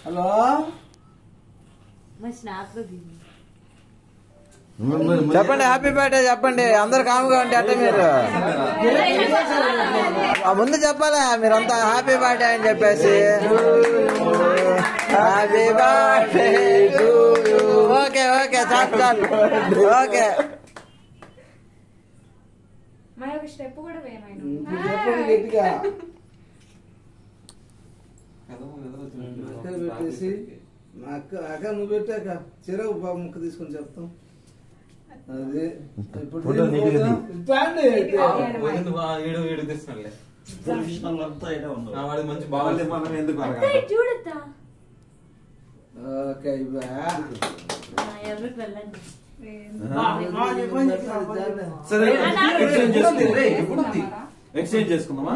hello చెప్పండి happy birthday చెప్పండి అందరు కాముగా ఉంటే అట్ట మీరు ముందు చెప్పాలా మీరంతా హ్యాపీ బర్త్డే అని చెప్పేసి హ్యాపీ బర్త్డే ఓకే ఓకే చాలు చాలు ఓకే స్టెప్ కూడా పెట్టేసి అక్క నువ్వు పెట్టాక చిరవు బాబు ముక్క తీసుకొని చెప్తాం అదే ఇప్పుడు మంచి బాగా మనం ఎందుకు ఓకే ఎక్స్చేంజ్ చేసుకుందామా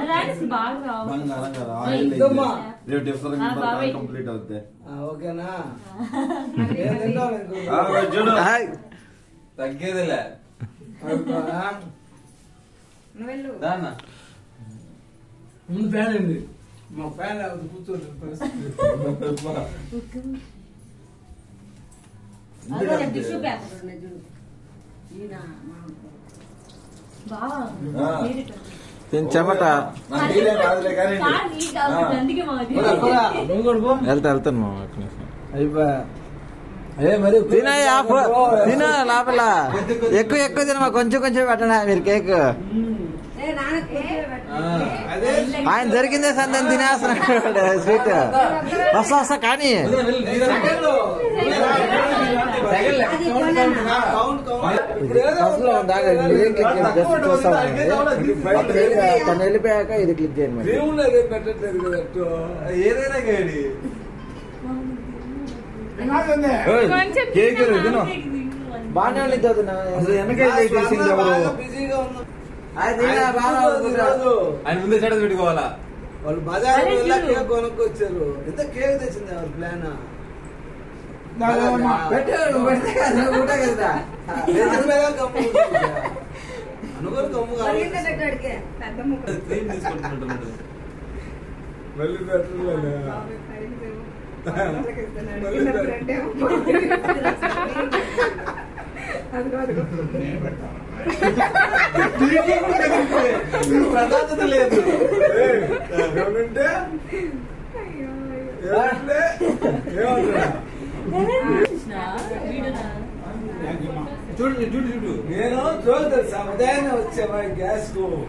కంప్లీట్ అవుతాయి ఓకేనా తగ్గేదిలే ముందు ఫ్యాన్ అండి మా ఫ్యాన్ కూర్చోండి చెమట వెళ్తాను మా అయిపోయా తిన లోపల ఎక్కువ ఎక్కువ తినమా కొంచెం కొంచెం పెట్టనా మీరు కేక్ ఆయన దొరికిందే సందని తినేస్తున్నాడు స్వీట్ వస్తా వస్తా కానీ తను వెళ్ళిపోయాక ఇది క్లిక్ చేయండి ఏదైనా కానీ బాగానే ఆయన ముందే చెడ పెట్టుకోవాలా వాళ్ళు బజార్ కేక్ కొనుక్కొచ్చారు ఎంత కేక్ తెచ్చింది ఎవరు ప్లాన్ అనుకోరు కమ్ము మళ్ళీ ప్రధానత లేదు చూడు చూడు చూడు నేను చూడు తెలుసా ఉదయాన్నే వచ్చావా గ్యాస్ కు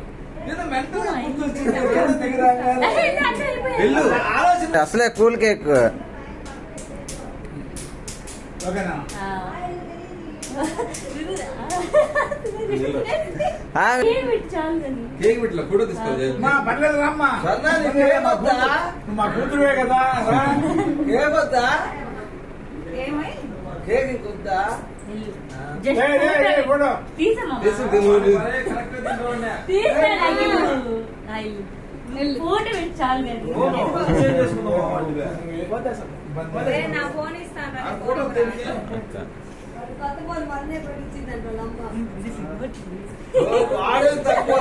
అసలే కూల్ కేక్ కేక్ పెట్టలే ఫోటో తీసుకోవాలి పర్లేదు రామ్మా మా కూతురువే కదా ఏమొద్దా కేక్ ఇంకొద్దా తక్కువ